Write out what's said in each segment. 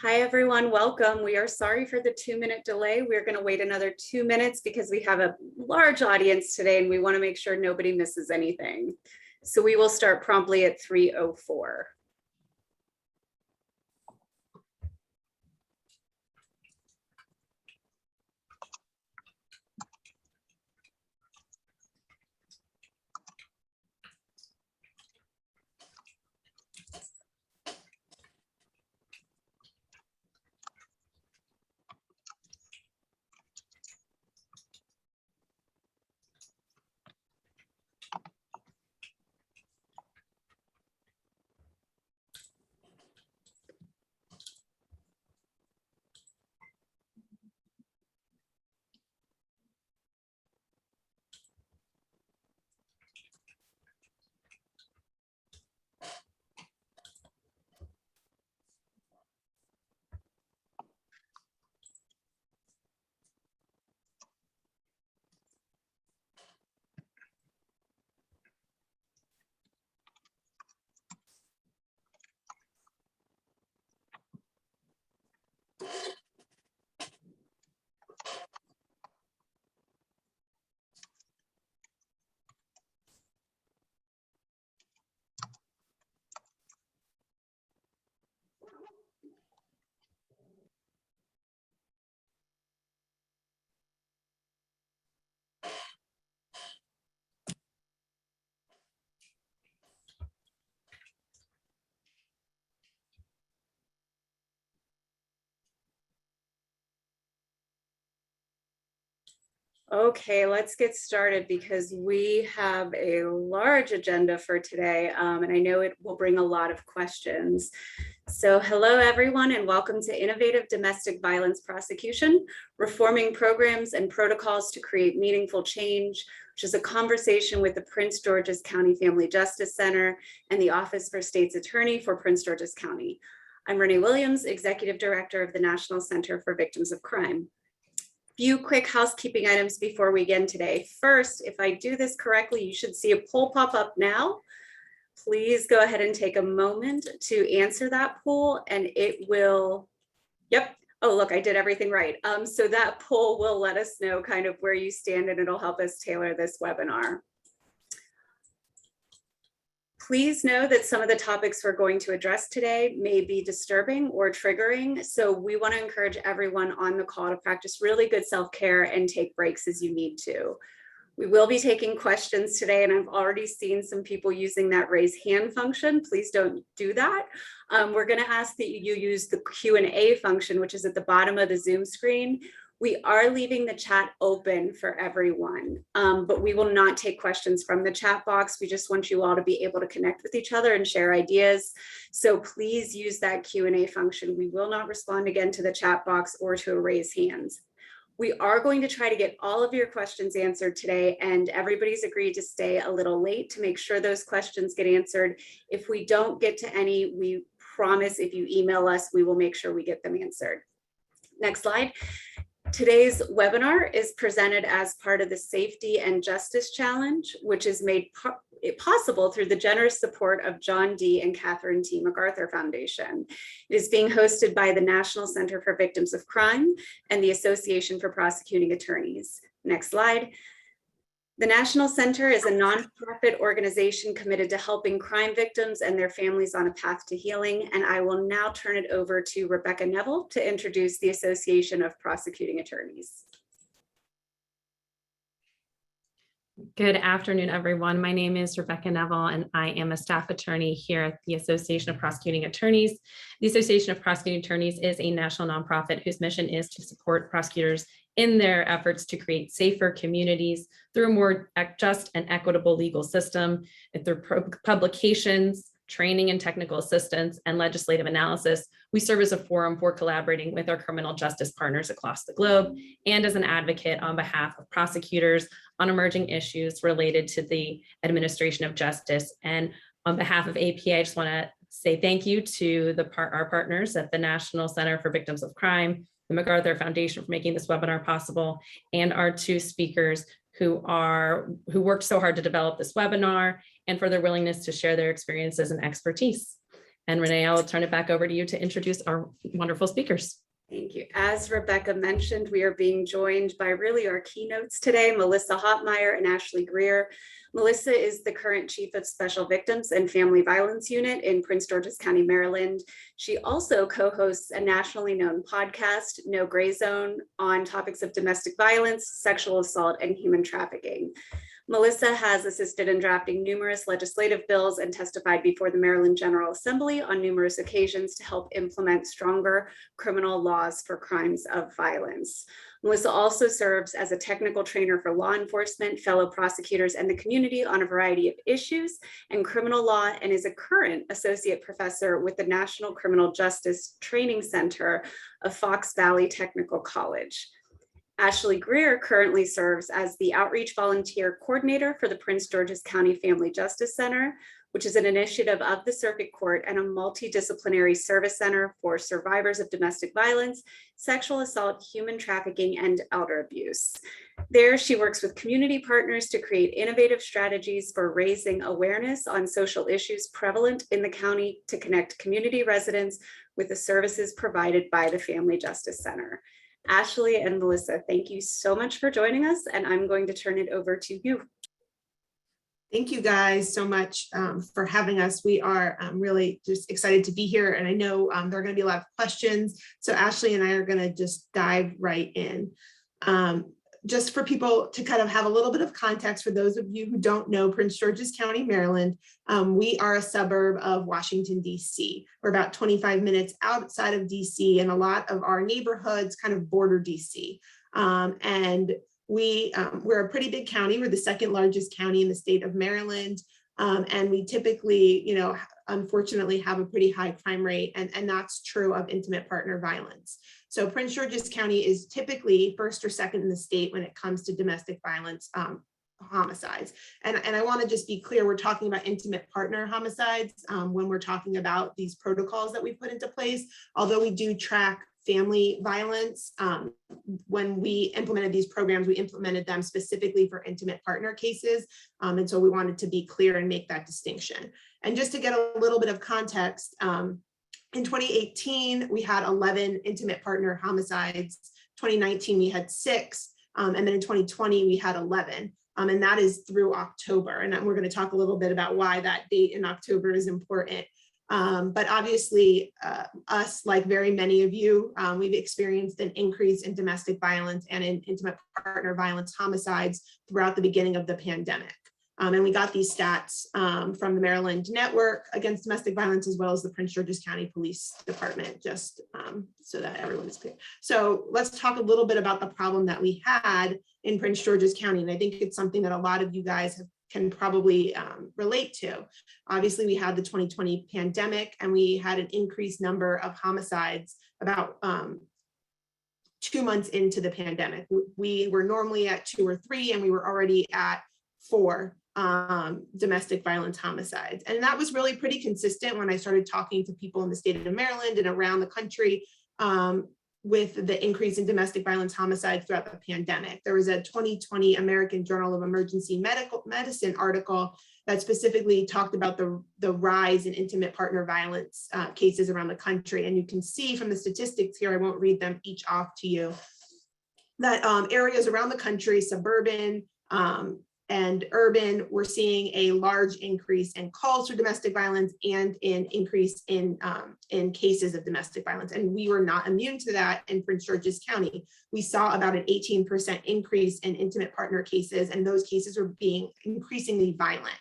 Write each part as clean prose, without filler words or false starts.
Hi, everyone. Welcome. We are sorry for the 2-minute delay. We're going to wait another 2 minutes because we have a large audience today and we want to make sure nobody misses anything. So we will start promptly at 3:04. Okay, let's get started because we have a large agenda for today, and I know it will bring a lot of questions. So hello, everyone, and welcome to Innovative Domestic Violence Prosecution, Reforming Programs and Protocols to Create Meaningful Change, which is a conversation with the Prince George's County Family Justice Center and the Office for State's Attorney for Prince George's County. I'm Renee Williams, Executive Director of the National Center for Victims of Crime. Few quick housekeeping items before we begin today. First, if I do this correctly, you should see a poll pop up now. Please go ahead and take a moment to answer that poll and it will, yep. Oh, look, I did everything right. So that poll will let us know kind of where you stand and it'll help us tailor this webinar. Please know that some of the topics we're going to address today may be disturbing or triggering. So we want to encourage everyone on the call to practice really good self-care and take breaks as you need to. We will be taking questions today, and I've already seen some people using that raise hand function. Please don't do that. We're going to ask that you use the Q&A function, which is at the bottom of the Zoom screen. We are leaving the chat open for everyone, but we will not take questions from the chat box. We just want you all to be able to connect with each other and share ideas. So please use that Q&A function. We will not respond again to the chat box or to a raise hands. We are going to try to get all of your questions answered today, and everybody's agreed to stay a little late to make sure those questions get answered. If we don't get to any, we promise if you email us, we will make sure we get them answered. Next slide. Today's webinar is presented as part of the Safety and Justice Challenge, which is made possible through the generous support of John D. and Catherine T. MacArthur Foundation. It is being hosted by the National Center for Victims of Crime and the Association for Prosecuting Attorneys. Next slide. The National Center is a nonprofit organization committed to helping crime victims and their families on a path to healing. And I will now turn it over to Rebecca Neville to introduce the Association of Prosecuting Attorneys. Good afternoon, everyone. My name is Rebecca Neville, and I am a staff attorney here at the Association of Prosecuting Attorneys. The Association of Prosecuting Attorneys is a national nonprofit whose mission is to support prosecutors in their efforts to create safer communities through a more just and equitable legal system, and through publications, training and technical assistance, and legislative analysis. We serve as a forum for collaborating with our criminal justice partners across the globe and as an advocate on behalf of prosecutors on emerging issues related to the administration of justice. And on behalf of APA, I just want to say thank you to our partners at the National Center for Victims of Crime, the MacArthur Foundation for making this webinar possible, and our two speakers who worked so hard to develop this webinar and for their willingness to share their experiences and expertise. And Renee, I'll turn it back over to you to introduce our wonderful speakers. Thank you. As Rebecca mentioned, we are being joined by really our keynotes today, Melissa Hopmeyer and Ashley Greer. Melissa is the current Chief of Special Victims and Family Violence Unit in Prince George's County, Maryland. She also co-hosts a nationally known podcast, No Gray Zone, on topics of domestic violence, sexual assault, and human trafficking. Melissa has assisted in drafting numerous legislative bills and testified before the Maryland General Assembly on numerous occasions to help implement stronger criminal laws for crimes of violence. Melissa also serves as a technical trainer for law enforcement, fellow prosecutors, and the community on a variety of issues and criminal law, and is a current associate professor with the National Criminal Justice Training Center of Fox Valley Technical College. Ashley Greer currently serves as the Outreach Volunteer Coordinator for the Prince George's County Family Justice Center, which is an initiative of the Circuit Court and a multidisciplinary service center for survivors of domestic violence, sexual assault, human trafficking, and elder abuse. There, she works with community partners to create innovative strategies for raising awareness on social issues prevalent in the county to connect community residents with the services provided by the Family Justice Center. Ashley and Melissa, thank you so much for joining us, and I'm going to turn it over to you. Thank you guys so much for having us. We are really just excited to be here, and I know there are going to be a lot of questions, so Ashley and I are going to just dive right in. Just for people to kind of have a little bit of context, for those of you who don't know Prince George's County, Maryland, we are a suburb of Washington, D.C. We're about 25 minutes outside of D.C., and a lot of our neighborhoods kind of border D.C. And we're a pretty big county. We're the second largest county in the state of Maryland. And we typically, unfortunately have a pretty high crime rate, and that's true of intimate partner violence. So Prince George's County is typically first or second in the state when it comes to domestic violence homicides. And I want to just be clear, we're talking about intimate partner homicides when we're talking about these protocols that we put into place, although we do track family violence. When we implemented these programs, we implemented them specifically for intimate partner cases. And so we wanted to be clear and make that distinction. And just to get a little bit of context, in 2018, we had 11 intimate partner homicides. 2019, we had 6. And then in 2020, we had 11. And that is through October. And we're going to talk a little bit about why that date in October is important. But obviously, us, like very many of you, we've experienced an increase in domestic violence and in intimate partner violence homicides throughout the beginning of the pandemic. And we got these stats from the Maryland Network Against Domestic Violence, as well as the Prince George's County Police Department, just so that everyone is clear. So let's talk a little bit about the problem that we had in Prince George's County. And I think it's something that a lot of you guys can probably relate to. Obviously, we had the 2020 pandemic, and we had an increased number of homicides about 2 months into the pandemic. We were normally at 2 or 3, and we were already at 4 domestic violence homicides. And that was really pretty consistent when I started talking to people in the state of Maryland and around the country with the increase in domestic violence homicides throughout the pandemic. There was a 2020 American Journal of Emergency Medicine article that specifically talked about the rise in intimate partner violence cases around the country. And you can see from the statistics here, I won't read them each off to you, that areas around the country, suburban, and urban, we're seeing a large increase in calls for domestic violence and an increase in cases of domestic violence. And we were not immune to that in Prince George's County. We saw about an 18% increase in intimate partner cases, and those cases were being increasingly violent.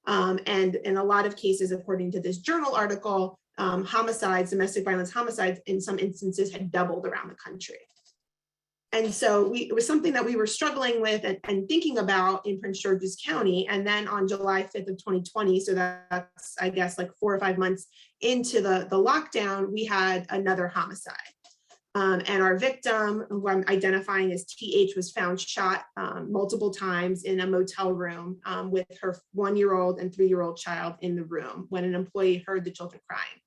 And in a lot of cases, according to this journal article, homicides, domestic violence homicides, in some instances had doubled around the country. And so it was something that we were struggling with and thinking about in Prince George's County. And then on July 5th of 2020, so that's, I guess, like 4 or 5 months into the lockdown, we had another homicide. And our victim, who I'm identifying as TH, was found shot multiple times in a motel room with her 1-year-old and 3-year-old child in the room when an employee heard the children crying.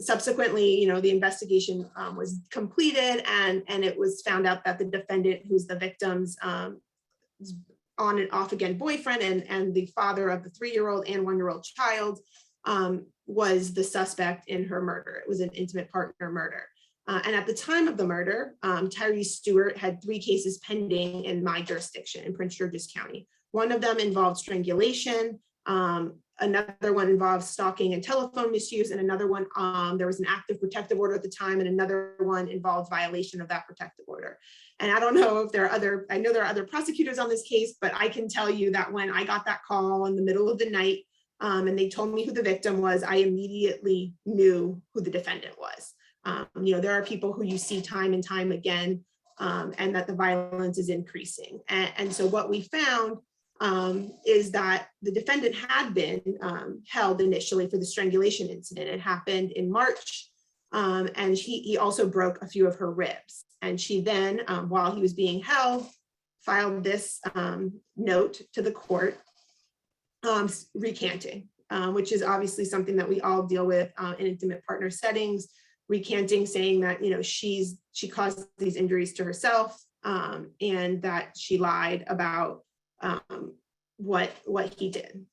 Subsequently, the investigation was completed, and it was found out that the defendant, who's the victim's on and off again boyfriend and the father of the 3-year-old and 1-year-old child, was the suspect in her murder. It was an intimate partner murder. And at the time of the murder, Tyree Stewart had 3 cases pending in my jurisdiction in Prince George's County. One of them involved strangulation. Another one involved stalking and telephone misuse. And another one, there was an active protective order at the time. And another one involved violation of that protective order. And I don't know if there are other, I know there are other prosecutors on this case, but I can tell you that when I got that call in the middle of the night, and they told me who the victim was, I immediately knew who the defendant was. There are people who you see time and time again, and that the violence is increasing. And so what we found is that the defendant had been held initially for the strangulation incident. It happened in March, and he also broke a few of her ribs. And she then, while he was being held, filed this note to the court recanting, which is obviously something that we all deal with in intimate partner settings. Recanting, saying that she caused these injuries to herself, and that she lied about what he did.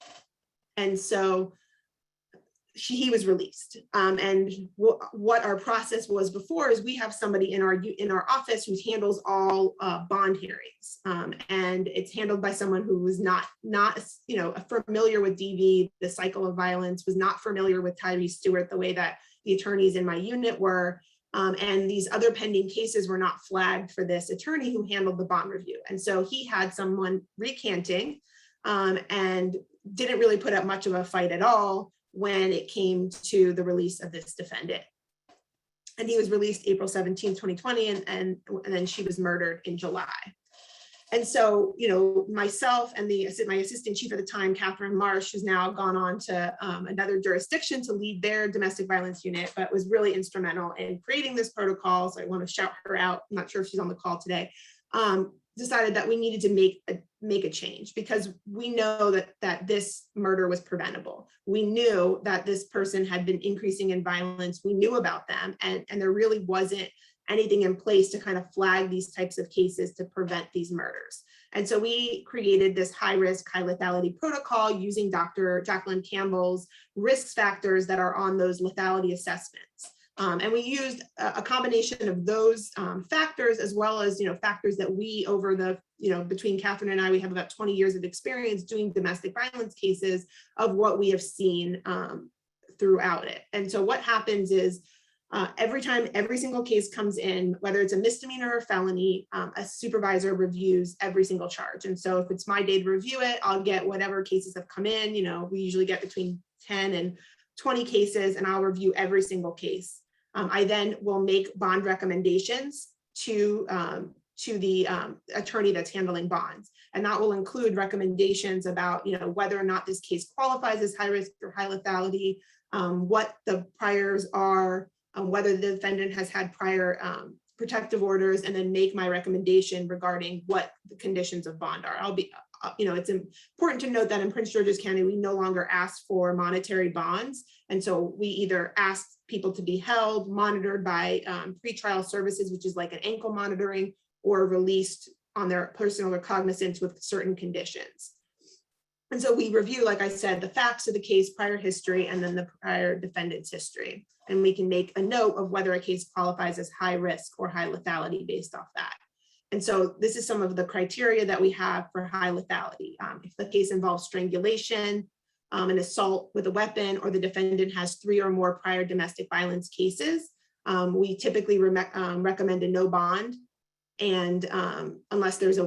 And so he was released. And what our process was before is we have somebody in our office who handles all bond hearings, and it's handled by someone who was not familiar with DV, the cycle of violence, was not familiar with Tyree Stewart the way that the attorneys in my unit were, and these other pending cases were not flagged for this attorney who handled the bond review. And so he had someone recanting, and didn't really put up much of a fight at all when it came to the release of this defendant. And he was released April 17, 2020, and then she was murdered in July. And so, myself and my assistant chief at the time, Catherine Marsh, who's now gone on to another jurisdiction to lead their domestic violence unit, but was really instrumental in creating this protocol. So I want to shout her out. I'm not sure if she's on the call today. Decided that we needed to make a change, because we know that this murder was preventable. We knew that this person had been increasing in violence. We knew about them, and there really wasn't anything in place to kind of flag these types of cases to prevent these murders. And so we created this high-risk, high-lethality protocol using Dr. Jacqueline Campbell's risk factors that are on those lethality assessments. And we used a combination of those factors, as well as factors that we, over the between Catherine and I, we have about 20 years of experience doing domestic violence cases, of what we have seen throughout it. And so what happens is, every time every single case comes in, whether it's a misdemeanor or felony, a supervisor reviews every single charge. And so if it's my day to review it, I'll get whatever cases have come in. We usually get between 10 and 20 cases, and I'll review every single case. I then will make bond recommendations to the attorney that's handling bonds. And that will include recommendations about whether or not this case qualifies as high risk or high lethality, what the priors are, whether the defendant has had prior protective orders, and then make my recommendation regarding what the conditions of bond are. It's important to note that in Prince George's County, we no longer ask for monetary bonds. And so we either ask people to be held, monitored by pretrial services, which is like an ankle monitoring, or released on their personal recognizance with certain conditions. And so we review, like I said, the facts of the case, prior history, and then the prior defendant's history. And we can make a note of whether a case qualifies as high risk or high lethality based off that. And so this is some of the criteria that we have for high lethality. If the case involves strangulation, an assault with a weapon, or the defendant has 3 or more prior domestic violence cases, we typically recommend a no bond, and unless there's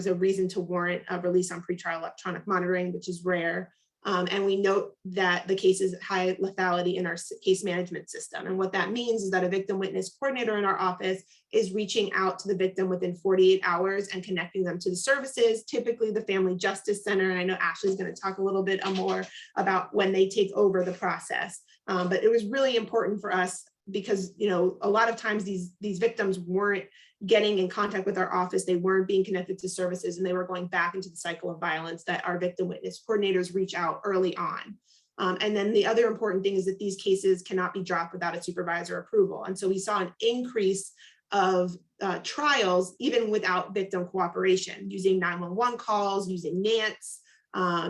a reason to warrant a release on pretrial electronic monitoring, which is rare. And we note that the case is high lethality in our case management system. And what that means is that a victim witness coordinator in our office is reaching out to the victim within 48 hours and connecting them to the services, typically the Family Justice Center. And I know Ashley's going to talk a little bit more about when they take over the process. But it was really important for us because, a lot of times these victims weren't getting in contact with our office, they weren't being connected to services, and they were going back into the cycle of violence, that our victim witness coordinators reach out early on. And then the other important thing is that these cases cannot be dropped without a supervisor approval. And so we saw an increase of trials even without victim cooperation, using 911 calls, using NANTs,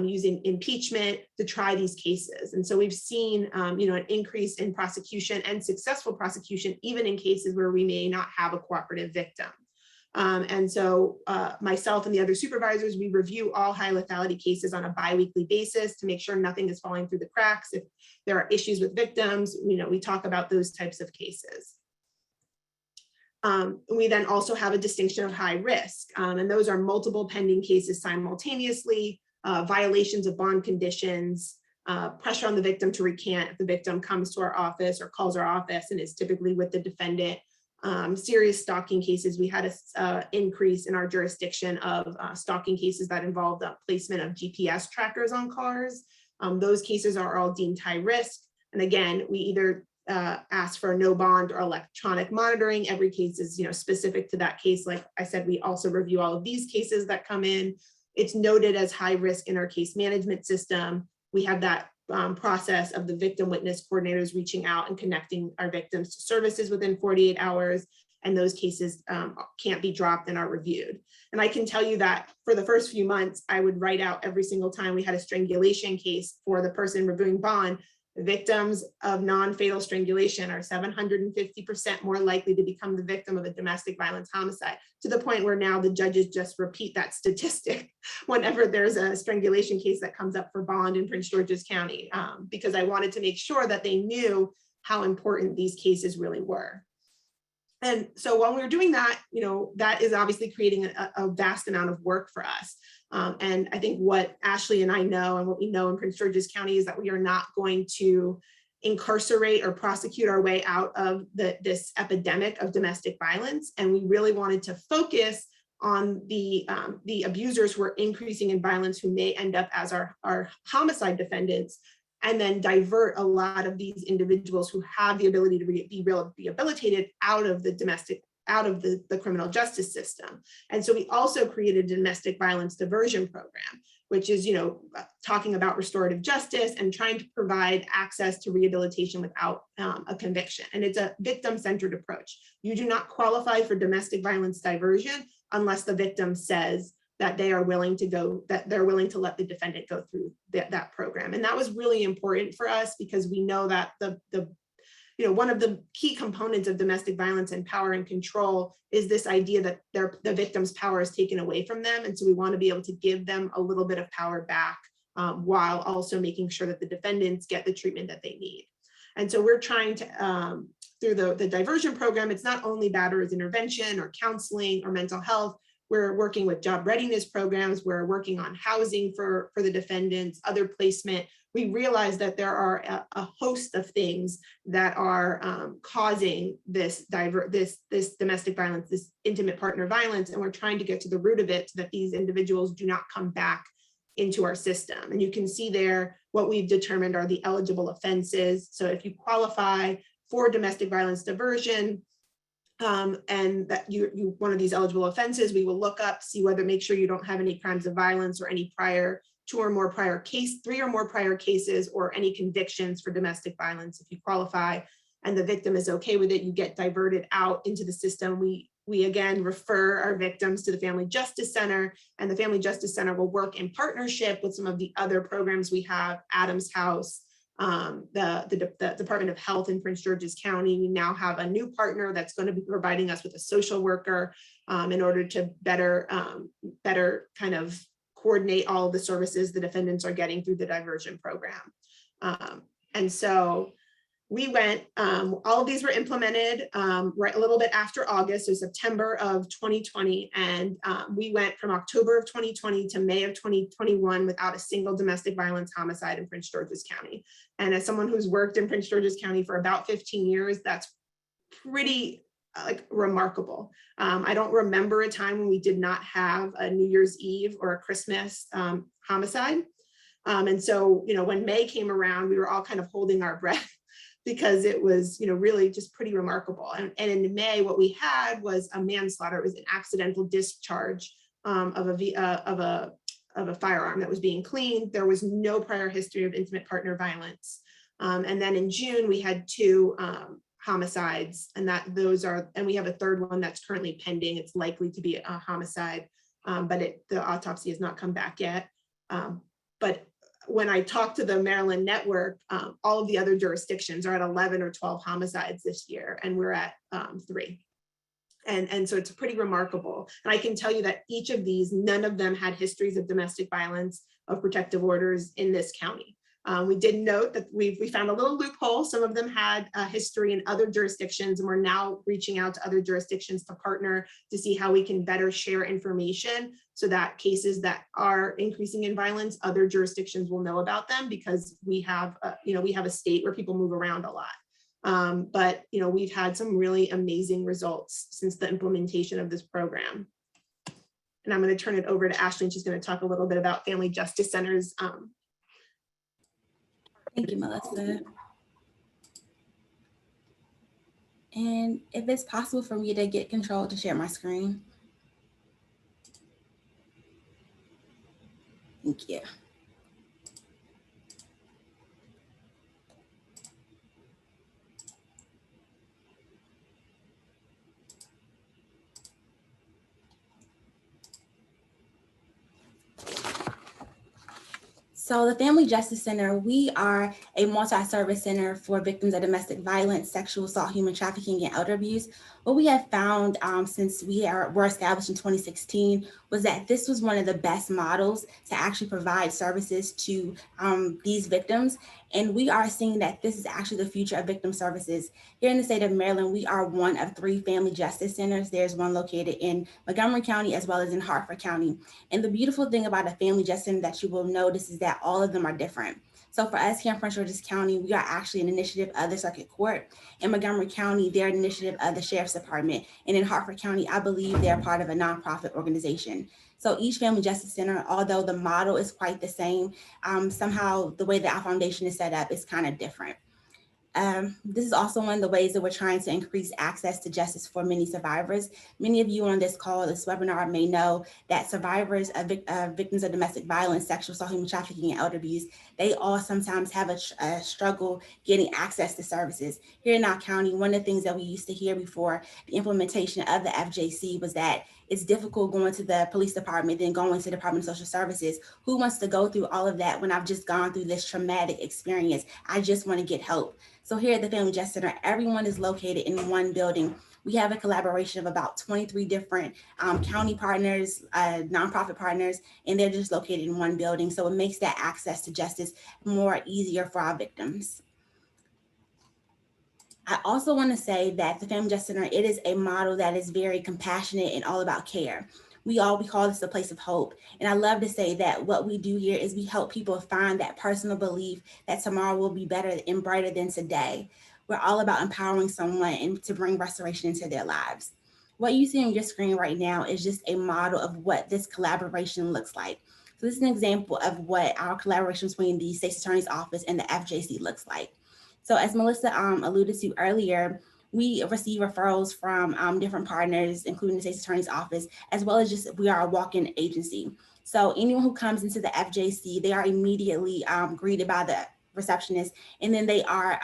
using impeachment to try these cases. And so we've seen, an increase in prosecution and successful prosecution, even in cases where we may not have a cooperative victim. And so myself and the other supervisors, we review all high lethality cases on a biweekly basis to make sure nothing is falling through the cracks. If there are issues with victims, we talk about those types of cases. We then also have a distinction of high risk, and those are multiple pending cases simultaneously, violations of bond conditions, pressure on the victim to recant if the victim comes to our office or calls our office and is typically with the defendant. Serious stalking cases. We had an increase in our jurisdiction of stalking cases that involved the placement of GPS trackers on cars. Those cases are all deemed high risk. And again, we either ask for no bond or electronic monitoring. Every case is specific to that case. Like I said, we also review all of these cases that come in. It's noted as high risk in our case management system. We have that process of the victim witness coordinators reaching out and connecting our victims to services within 48 hours. And those cases can't be dropped and are reviewed. And I can tell you that for the first few months, I would write out every single time we had a strangulation case for the person reviewing bond. Victims of non-fatal strangulation are 750% more likely to become the victim of a domestic violence homicide, to the point where now the judges just repeat that statistic whenever there's a strangulation case that comes up for bond in Prince George's County, because I wanted to make sure that they knew how important these cases really were. And so while we were doing that, that is obviously creating a vast amount of work for us. And I think what Ashley and I know, and what we know in Prince George's County, is that we are not going to incarcerate or prosecute our way out of this epidemic of domestic violence. And we really wanted to focus on the abusers who are increasing in violence, who may end up as our homicide defendants, and then divert a lot of these individuals who have the ability to be rehabilitated out of the criminal justice system. And so we also created a domestic violence diversion program, which is, talking about restorative justice and trying to provide access to rehabilitation without a conviction. And it's a victim-centered approach. You do not qualify for domestic violence diversion unless the victim says that they are willing to let the defendant go through that program. And that was really important for us, because we know that one of the key components of domestic violence and power and control is this idea that the victim's power is taken away from them. And so we want to be able to give them a little bit of power back, while also making sure that the defendants get the treatment that they need. And so we're trying to, through the diversion program, it's not only batterers intervention or counseling or mental health. We're working with job readiness programs. We're working on housing for the defendants, other placement. We realize that there are a host of things that are causing this domestic violence, this intimate partner violence, and we're trying to get to the root of it so that these individuals do not come back into our system. And you can see there what we've determined are the eligible offenses. So if you qualify for domestic violence diversion, and that you one of these eligible offenses, we will look up, make sure you don't have any crimes of violence or any three or more prior cases or any convictions for domestic violence. If you qualify and the victim is okay with it, you get diverted out into the system. We again refer our victims to the Family Justice Center, and the Family Justice Center will work in partnership with some of the other programs we have, Adams House, the Department of Health in Prince George's County. We now have a new partner that's going to be providing us with a social worker in order to better kind of coordinate all of the services the defendants are getting through the diversion program. And so we went, all of these were implemented right a little bit after August, so September of 2020. And we went from October of 2020 to May of 2021 without a single domestic violence homicide in Prince George's County. And as someone who's worked in Prince George's County for about 15 years, that's pretty remarkable. I don't remember a time when we did not have a New Year's Eve or a Christmas homicide. And so, when May came around, we were all kind of holding our breath, because it was, really just pretty remarkable. And in May, what we had was a manslaughter. It was an accidental discharge of a firearm that was being cleaned. There was no prior history of intimate partner violence. And then in June, we had 2 homicides, and we have a third one that's currently pending. It's likely to be a homicide, but the autopsy has not come back yet. But when I talked to the Maryland network, all of the other jurisdictions are at 11 or 12 homicides this year, and we're at 3. And so it's pretty remarkable. And I can tell you that each of these, none of them had histories of domestic violence, of protective orders in this county. We did note that we found a little loophole. Some of them had a history in other jurisdictions, and we're now reaching out to other jurisdictions to partner to see how we can better share information so that cases that are increasing in violence, other jurisdictions will know about them, because we have a state where people move around a lot. But we've had some really amazing results since the implementation of this program. And I'm going to turn it over to Ashley, and she's going to talk a little bit about Family Justice Centers. Thank you, Melissa. And if it's possible for me to get control to share my screen. Thank you. So the Family Justice Center, we are a multi-service center for victims of domestic violence, sexual assault, human trafficking, and elder abuse. What we have found since were established in 2016 was that this was one of the best models to actually provide services to these victims. And we are seeing that this is actually the future of victim services. Here in the state of Maryland, we are one of 3 family justice centers. There's one located in Montgomery County as well as in Hartford County. And the beautiful thing about a family justice center that you will notice is that all of them are different. So for us here in Prince George's County, we are actually an initiative of the Circuit Court. In Montgomery County, they're an initiative of the Sheriff's Department. And in Hartford County, I believe they're part of a nonprofit organization. So each Family Justice Center, although the model is quite the same, somehow the way that our foundation is set up is kind of different. This is also one of the ways that we're trying to increase access to justice for many survivors. Many of you on this call, this webinar, may know that survivors of victims of domestic violence, sexual assault, human trafficking, and elder abuse, they all sometimes have a struggle getting access to services. Here in our county, one of the things that we used to hear before the implementation of the FJC was that it's difficult going to the police department, then going to the Department of Social Services. Who wants to go through all of that when I've just gone through this traumatic experience? I just want to get help. So here at the Family Justice Center, everyone is located in one building. We have a collaboration of about 23 different county partners, nonprofit partners, and they're just located in one building. So it makes that access to justice more easier for our victims. I also want to say that the Family Justice Center, it is a model that is very compassionate and all about care. We call this a place of hope. And I love to say that what we do here is we help people find that personal belief that tomorrow will be better and brighter than today. We're all about empowering someone and to bring restoration into their lives. What you see on your screen right now is just a model of what this collaboration looks like. So this is an example of what our collaboration between the State's Attorney's Office and the FJC looks like. So as Melissa alluded to earlier, we receive referrals from different partners, including the State's Attorney's Office, as well as just we are a walk-in agency. So anyone who comes into the FJC, they are immediately greeted by the receptionist, and then they are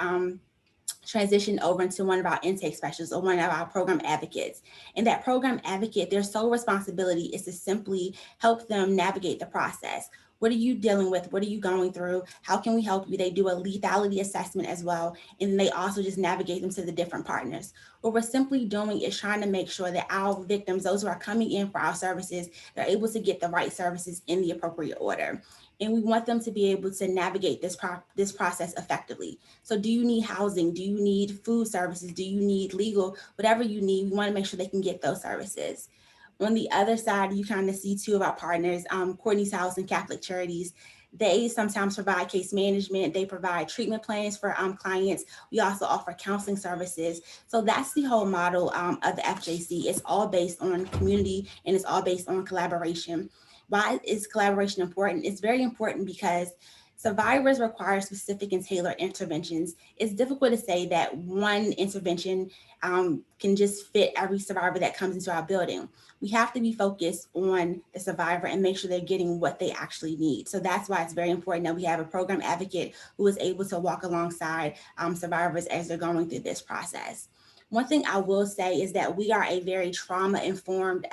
transitioned over into one of our intake specialists or one of our program advocates. And that program advocate, their sole responsibility is to simply help them navigate the process. What are you dealing with? What are you going through? How can we help you? They do a lethality assessment as well. And they also just navigate them to the different partners. What we're simply doing is trying to make sure that our victims, those who are coming in for our services, they're able to get the right services in the appropriate order. And we want them to be able to navigate this process effectively. So do you need housing? Do you need food services? Do you need legal? Whatever you need, we want to make sure they can get those services. On the other side, you kind of see 2 of our partners, Courtney's House and Catholic Charities. They sometimes provide case management. They provide treatment plans for clients. We also offer counseling services. So that's the whole model of the FJC. It's all based on community and it's all based on collaboration. Why is collaboration important? It's very important because survivors require specific and tailored interventions. It's difficult to say that one intervention can just fit every survivor that comes into our building. We have to be focused on the survivor and make sure they're getting what they actually need. So that's why it's very important that we have a program advocate who is able to walk alongside survivors as they're going through this process. One thing I will say is that we are a very trauma-informed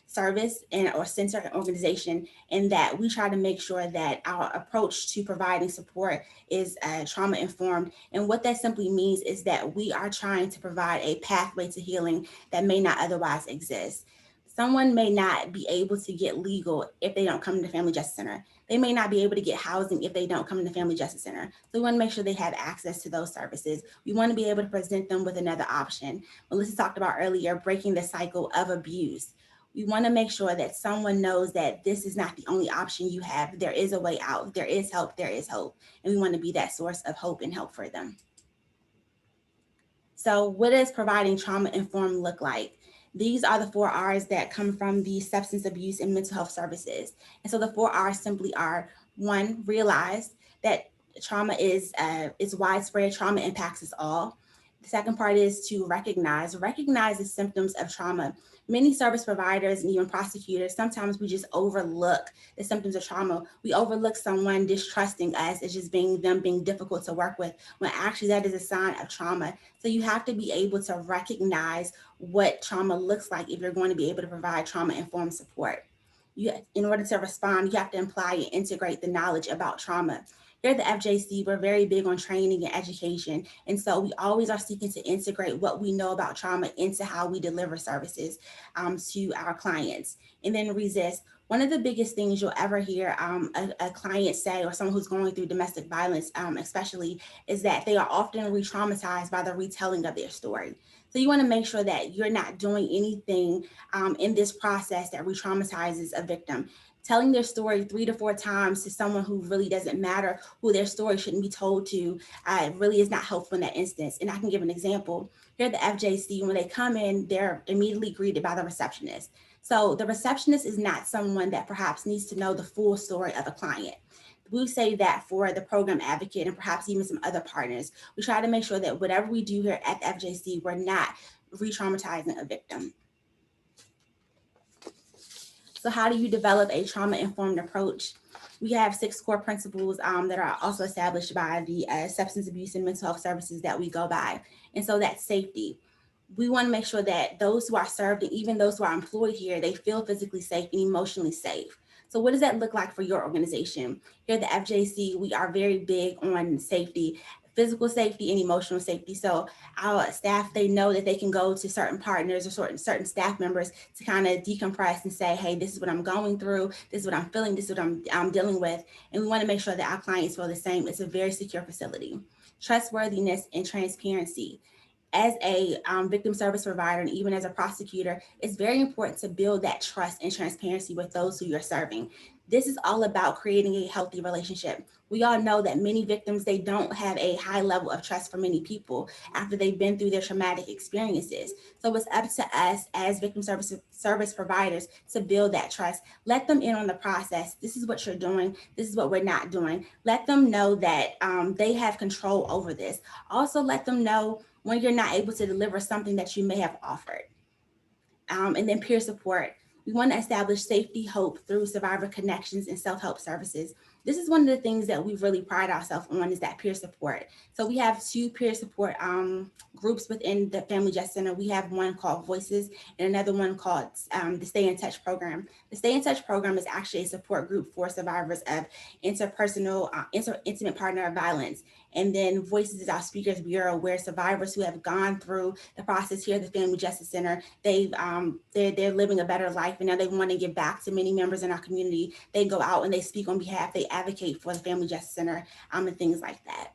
service or center and organization, in that we try to make sure that our approach to providing support is trauma-informed. And what that simply means is that we are trying to provide a pathway to healing that may not otherwise exist. Someone may not be able to get legal if they don't come to the Family Justice Center. They may not be able to get housing if they don't come to the Family Justice Center. So we want to make sure they have access to those services. We want to be able to present them with another option. Melissa talked about earlier, breaking the cycle of abuse. We want to make sure that someone knows that this is not the only option you have. There is a way out. There is help. There is hope. And we want to be that source of hope and help for them. So what does providing trauma-informed look like? These are the 4 R's that come from the substance abuse and mental health services. And so the 4 R's simply are: 1, realize that trauma is widespread. Trauma impacts us all. The second part is to recognize the symptoms of trauma. Many service providers and even prosecutors, sometimes we just overlook the symptoms of trauma. We overlook someone distrusting us as just being difficult to work with, when actually that is a sign of trauma. So you have to be able to recognize what trauma looks like if you're going to be able to provide trauma-informed support. In order to respond, you have to imply and integrate the knowledge about trauma. Here at the FJC, we're very big on training and education. And so we always are seeking to integrate what we know about trauma into how we deliver services to our clients. And then resist. One of the biggest things you'll ever hear a client say, or someone who's going through domestic violence especially, is that they are often re-traumatized by the retelling of their story. So you want to make sure that you're not doing anything in this process that re-traumatizes a victim. Telling their story 3 to 4 times to someone who really doesn't matter, who their story shouldn't be told to, really is not helpful in that instance. And I can give an example. Here at the FJC, when they come in, they're immediately greeted by the receptionist. So the receptionist is not someone that perhaps needs to know the full story of a client. We say that for the program advocate and perhaps even some other partners. We try to make sure that whatever we do here at the FJC, we're not re-traumatizing a victim. So how do you develop a trauma-informed approach? We have 6 core principles that are also established by the substance abuse and mental health services that we go by. And so that's safety. We want to make sure that those who are served and even those who are employed here, they feel physically safe and emotionally safe. So what does that look like for your organization? Here at the FJC, we are very big on safety, physical safety and emotional safety. So our staff, they know that they can go to certain partners or certain staff members to kind of decompress and say, hey, this is what I'm going through. This is what I'm feeling. This is what I'm dealing with. And we want to make sure that our clients feel the same. It's a very secure facility. Trustworthiness and transparency. As a victim service provider and even as a prosecutor, it's very important to build that trust and transparency with those who you're serving. This is all about creating a healthy relationship. We all know that many victims, they don't have a high level of trust for many people after they've been through their traumatic experiences. So it's up to us as victim service providers to build that trust. Let them in on the process. This is what you're doing. This is what we're not doing. Let them know that they have control over this. Also let them know when you're not able to deliver something that you may have offered. And then peer support. We want to establish safety, hope through survivor connections and self-help services. This is one of the things that we really pride ourselves on, is that peer support. So we have 2 peer support groups within the Family Justice Center. We have one called Voices and another one called the Stay in Touch program. The Stay in Touch program is actually a support group for survivors of interpersonal, intimate partner violence. And then Voices is our Speakers Bureau, where survivors who have gone through the process here at the Family Justice Center, they're living a better life, and now they want to give back to many members in our community. They go out and they speak on behalf, they advocate for the Family Justice Center and things like that.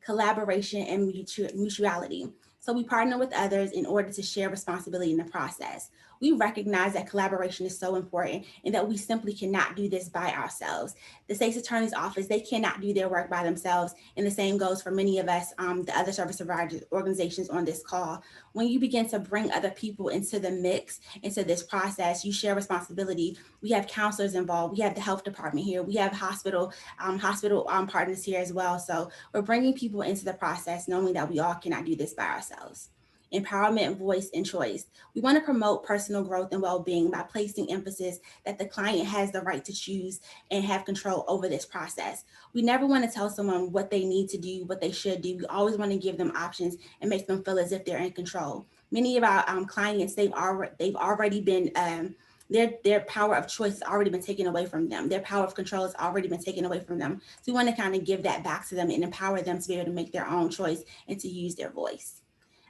Collaboration and mutuality. So we partner with others in order to share responsibility in the process. We recognize that collaboration is so important and that we simply cannot do this by ourselves. The state's attorney's office, they cannot do their work by themselves. And the same goes for many of us, the other service provider organizations on this call. When you begin to bring other people into the mix, into this process, you share responsibility. We have counselors involved. We have the health department here. We have hospital partners here as well. So we're bringing people into the process, knowing that we all cannot do this by ourselves. empowerment, voice, and choice. We want to promote personal growth and well-being by placing emphasis that the client has the right to choose and have control over this process. We never want to tell someone what they need to do, what they should do. We always want to give them options and make them feel as if they're in control. Many of our clients, they've already been, their power of choice has already been taken away from them. Their power of control has already been taken away from them. So we want to kind of give that back to them and empower them to be able to make their own choice and to use their voice.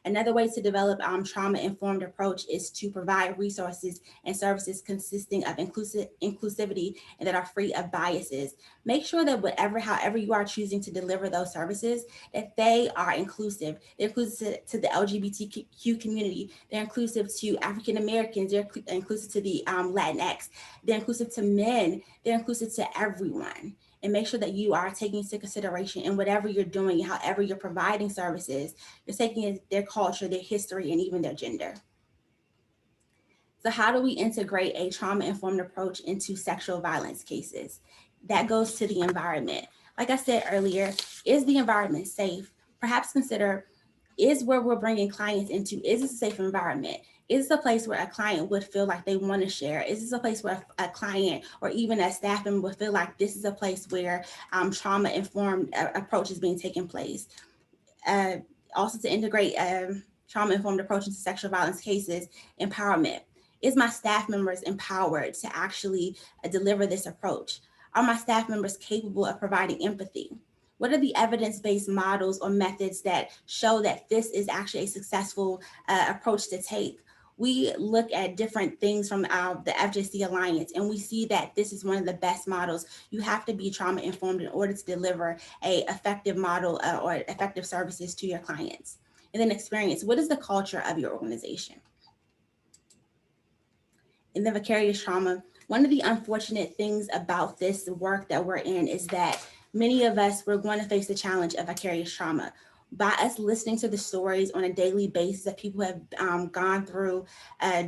Another way to develop trauma-informed approach is to provide resources and services consisting of inclusivity and that are free of biases. Make sure that however you are choosing to deliver those services, that they are inclusive. They're inclusive to the LGBTQ community. They're inclusive to African Americans. They're inclusive to the Latinx. They're inclusive to men. They're inclusive to everyone. And make sure that you are taking into consideration in whatever you're doing, however you're providing services, you're taking their culture, their history, and even their gender. So how do we integrate a trauma-informed approach into sexual violence cases? That goes to the environment. Like I said earlier, is the environment safe? Perhaps consider, is where we're bringing clients into, is this a safe environment? Is this a place where a client would feel like they want to share? Is this a place where a client or even a staff member would feel like this is a place where trauma-informed approach is being taken place? Also to integrate trauma-informed approach into sexual violence cases, empowerment. Is my staff members empowered to actually deliver this approach? Are my staff members capable of providing empathy? What are the evidence-based models or methods that show that this is actually a successful approach to take? We look at different things from the FJC Alliance, and we see that this is one of the best models. You have to be trauma-informed in order to deliver an effective model or effective services to your clients. And then experience, what is the culture of your organization? And then vicarious trauma. One of the unfortunate things about this work that we're in is that many of us, we're going to face the challenge of vicarious trauma. By us listening to the stories on a daily basis that people have gone through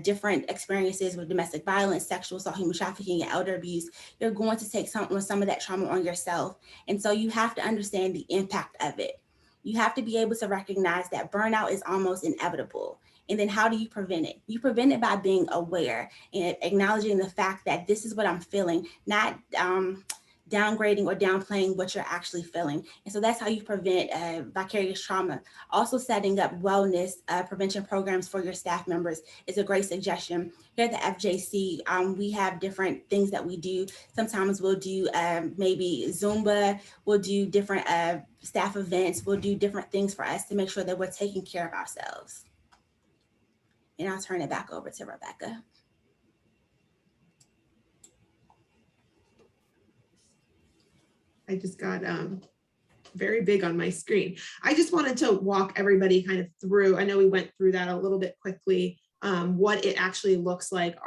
different experiences with domestic violence, sexual assault, human trafficking, and elder abuse, you're going to take some of that trauma on yourself. And so you have to understand the impact of it. You have to be able to recognize that burnout is almost inevitable. And then how do you prevent it? You prevent it by being aware and acknowledging the fact that this is what I'm feeling, not downgrading or downplaying what you're actually feeling. And so that's how you prevent vicarious trauma. Also setting up wellness prevention programs for your staff members is a great suggestion. Here at the FJC, we have different things that we do. Sometimes we'll do maybe Zumba, we'll do different staff events, we'll do different things for us to make sure that we're taking care of ourselves. And I'll turn it back over to Rebecca. I just got very big on my screen. I just wanted to walk everybody kind of through, I know we went through that a little bit quickly, what it actually looks like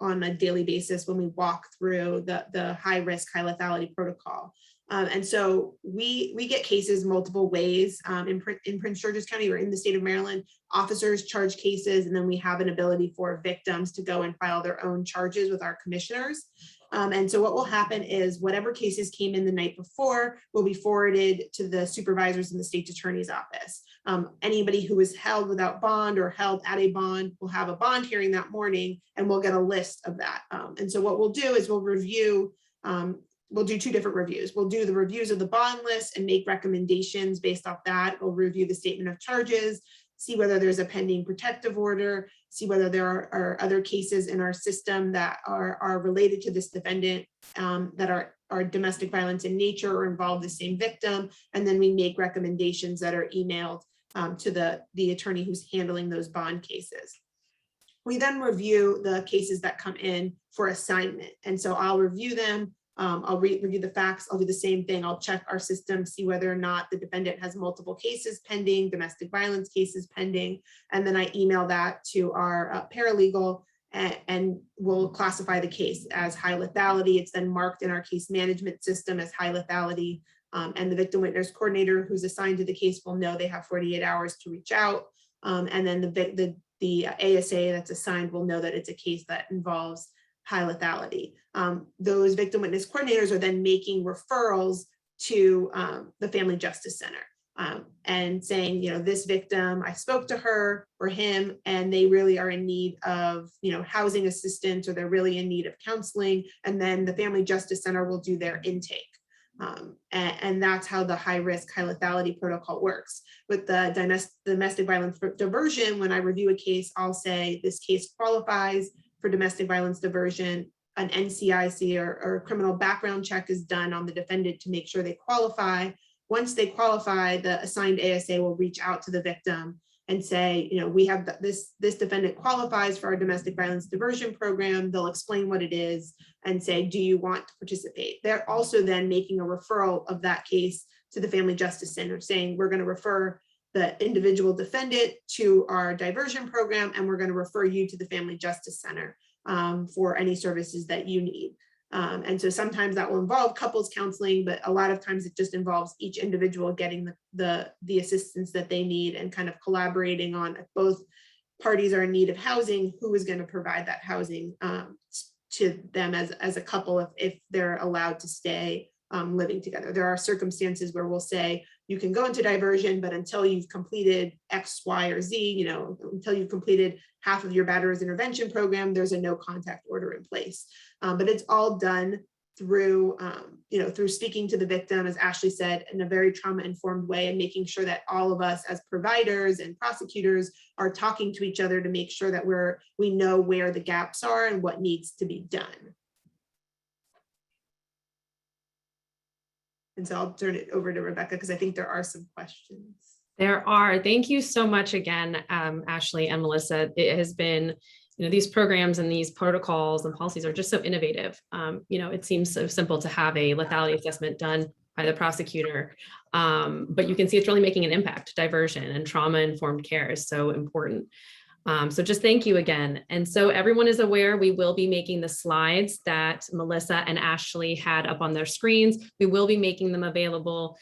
on a daily basis when we walk through the high risk, high lethality protocol. And so we get cases multiple ways. In Prince George's County or in the state of Maryland, officers charge cases, and then we have an ability for victims to go and file their own charges with our commissioners. And so what will happen is whatever cases came in the night before will be forwarded to the supervisors in the state attorney's office. Anybody who was held without bond or held at a bond will have a bond hearing that morning, and we'll get a list of that. And so what we'll do is we'll review, we'll do two different reviews. We'll do the reviews of the bond list and make recommendations based off that. We'll review the statement of charges, see whether there's a pending protective order, see whether there are other cases in our system that are related to this defendant that are domestic violence in nature or involve the same victim. And then we make recommendations that are emailed to the attorney who's handling those bond cases. We then review the cases that come in for assignment. And so I'll review them. I'll review the facts. I'll do the same thing. I'll check our system, see whether or not the defendant has multiple cases pending, domestic violence cases pending, and then I email that to our paralegal, and we'll classify the case as high lethality. It's then marked in our case management system as high lethality, and the victim witness coordinator who's assigned to the case will know they have 48 hours to reach out, and then the ASA that's assigned will know that it's a case that involves high lethality. Those victim witness coordinators are then making referrals to the Family Justice Center. and saying, this victim, I spoke to her or him, and they really are in need of, housing assistance, or they're really in need of counseling. And then the Family Justice Center will do their intake. And that's how the high risk, high lethality protocol works. With the domestic violence diversion, when I review a case, I'll say this case qualifies for domestic violence diversion. An NCIC or criminal background check is done on the defendant to make sure they qualify. Once they qualify, the assigned ASA will reach out to the victim and say, we have this defendant qualifies for our domestic violence diversion program. They'll explain what it is and say, do you want to participate? They're also then making a referral of that case to the Family Justice Center, saying we're going to refer the individual defendant to our diversion program, and we're going to refer you to the Family Justice Center for any services that you need. And so sometimes that will involve couples counseling, but a lot of times it just involves each individual getting the assistance that they need, and kind of collaborating on, if both parties are in need of housing, who is going to provide that housing to them as a couple, if they're allowed to stay living together. There are circumstances where we'll say you can go into diversion, but until you've completed X, Y, or Z, until you've completed half of your batterers intervention program, there's a no contact order in place. But it's all done through, through speaking to the victim, as Ashley said, in a very trauma-informed way, and making sure that all of us as providers and prosecutors are talking to each other to make sure that we know where the gaps are and what needs to be done. And so I'll turn it over to Rebecca, because I think there are some questions. There are. Thank you so much again, Ashley and Melissa. It has been, these programs and these protocols and policies are just so innovative. It seems so simple to have a lethality assessment done by the prosecutor, but you can see it's really making an impact. Diversion and trauma-informed care is so important. So just thank you again. And so everyone is aware, we will be making the slides that Melissa and Ashley had up on their screens. We will be making them available.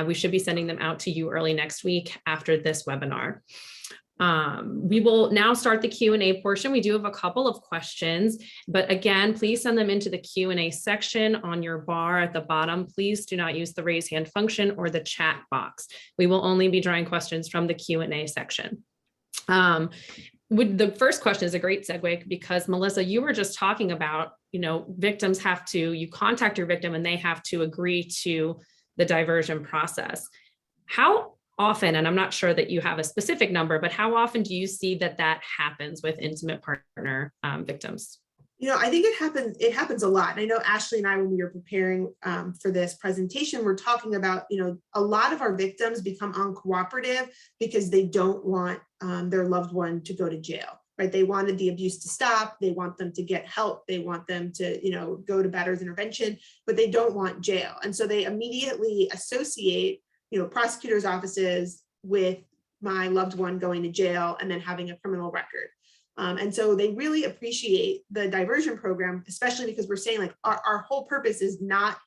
We should be sending them out to you early next week after this webinar. We will now start the Q&A portion. We do have a couple of questions, but again, please send them into the Q&A section on your bar at the bottom. Please do not use the raise hand function or the chat box. We will only be drawing questions from the Q&A section. The first question is a great segue, because Melissa, you were just talking about, victims you contact your victim and they have to agree to the diversion process. How often, and I'm not sure that you have a specific number, but how often do you see that happens with intimate partner victims? I think it happens a lot. And I know Ashley and I, when we were preparing for this presentation, we're talking about, a lot of our victims become uncooperative because they don't want their loved one to go to jail, right? They wanted the abuse to stop. They want them to get help. They want them to, go to batterers intervention, but they don't want jail. And so they immediately associate, prosecutors' offices with my loved one going to jail and then having a criminal record. And so they really appreciate the diversion program, especially because we're saying, like, our whole purpose is not,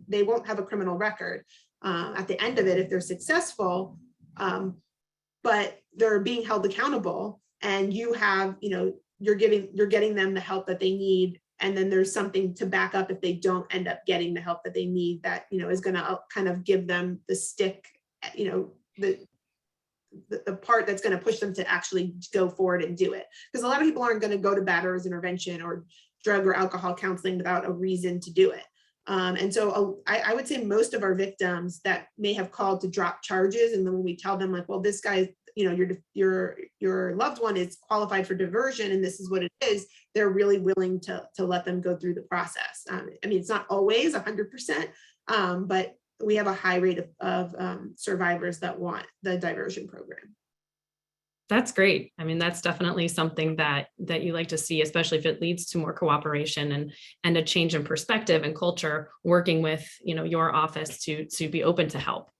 they won't have a criminal record at the end of it if they're successful, but they're being held accountable, and you have, you're getting them the help that they need. And then there's something to back up if they don't end up getting the help that they need, that, is going to kind of give them the stick, the part that's going to push them to actually go forward and do it. Because a lot of people aren't going to go to batterers intervention or drug or alcohol counseling without a reason to do it. And so I would say most of our victims that may have called to drop charges, and then when we tell them, like, well, this guy, your loved one is qualified for diversion and this is what it is, they're really willing to let them go through the process. It's not always 100%, but we have a high rate of survivors that want the diversion program. That's great. That's definitely something that you like to see, especially if it leads to more cooperation and a change in perspective and culture, working with, your office to be open to help.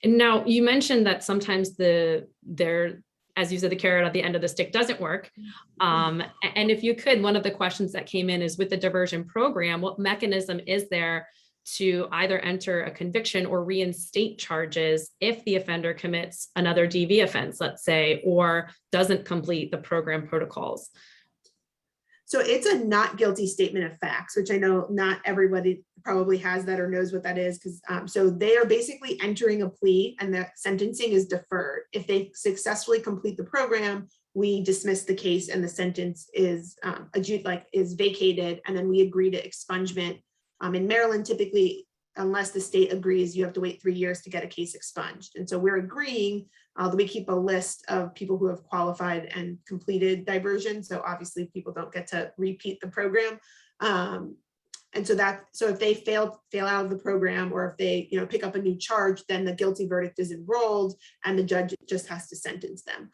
And now you mentioned that sometimes as you said, the carrot at the end of the stick doesn't work. And if you could, one of the questions that came in is, with the diversion program, what mechanism is there to either enter a conviction or reinstate charges if the offender commits another DV offense, let's say, or doesn't complete the program protocols? So it's a not guilty statement of facts, which I know not everybody probably has that or knows what that is. Because so they are basically entering a plea and the sentencing is deferred. If they successfully complete the program, we dismiss the case and the sentence is vacated, and then we agree to expungement. In Maryland, typically, unless the state agrees, you have to wait 3 years to get a case expunged. And so we're agreeing that we keep a list of people who have qualified and completed diversion. So obviously people don't get to repeat the program. And so if they fail out of the program, or if they pick up a new charge, then the guilty verdict is enrolled and the judge just has to sentence them.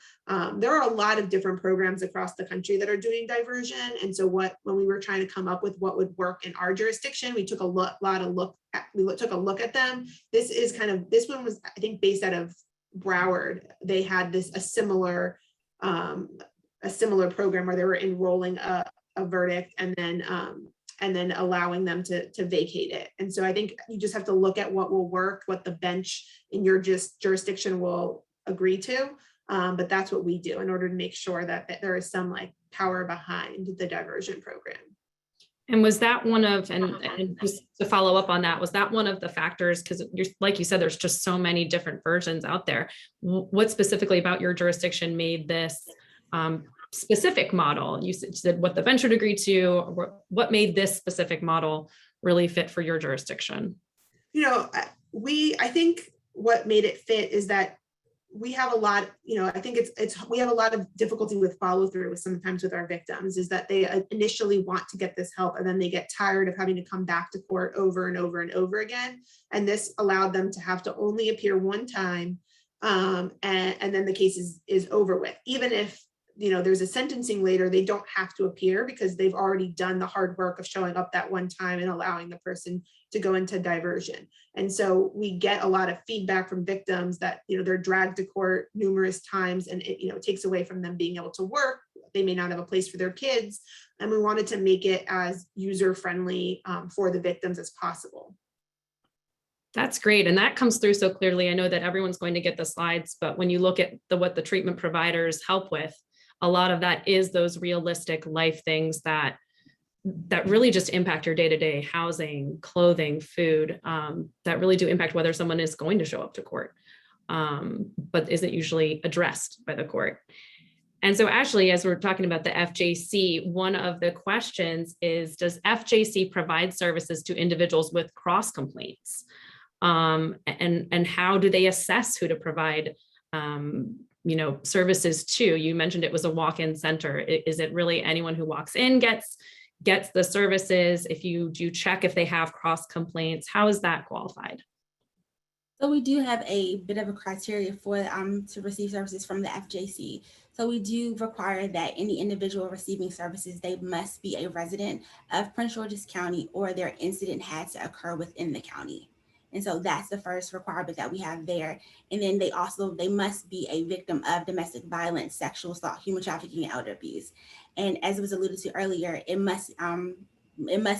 There are a lot of different programs across the country that are doing diversion. And so when we were trying to come up with what would work in our jurisdiction, we took a look at them. This one was, I think, based out of Broward. They had a similar program where they were enrolling a verdict and then allowing them to vacate it. And so I think you just have to look at what will work, what the bench in your jurisdiction will agree to. But that's what we do in order to make sure that there is some power behind the diversion program. And was that one of, and just to follow up on that, was that one of the factors, because like you said, there's just so many different versions out there. What specifically about your jurisdiction made this specific model? You said what the bench would agree to, or what made this specific model really fit for your jurisdiction? I think what made it fit is that we have a lot, I think we have a lot of difficulty with follow through sometimes with our victims, is that they initially want to get this help and then they get tired of having to come back to court over and over and over again. And this allowed them to have to only appear one time, and then the case is over with. Even if there's a sentencing later, they don't have to appear because they've already done the hard work of showing up that one time and allowing the person to go into diversion. And so we get a lot of feedback from victims that they're dragged to court numerous times, and it takes away from them being able to work. They may not have a place for their kids, and we wanted to make it as user friendly for the victims as possible. That's great. And that comes through so clearly. I know that everyone's going to get the slides, but when you look at what the treatment providers help with, a lot of that is those realistic life things that really just impact your day-to-day housing, clothing, food, that really do impact whether someone is going to show up to court, but isn't usually addressed by the court. And so Ashley, as we're talking about the FJC, one of the questions is, does FJC provide services to individuals with cross complaints? And how do they assess who to provide services to? You mentioned it was a walk-in center. Is it really anyone who walks in gets the services? If you do check if they have cross complaints, how is that qualified? So we do have a bit of a criteria for to receive services from the FJC. So we do require that any individual receiving services, they must be a resident of Prince George's County, or their incident had to occur within the county. And so that's the first requirement that we have there. And then they must be a victim of domestic violence, sexual assault, human trafficking, and elder abuse. And as was alluded to earlier, it must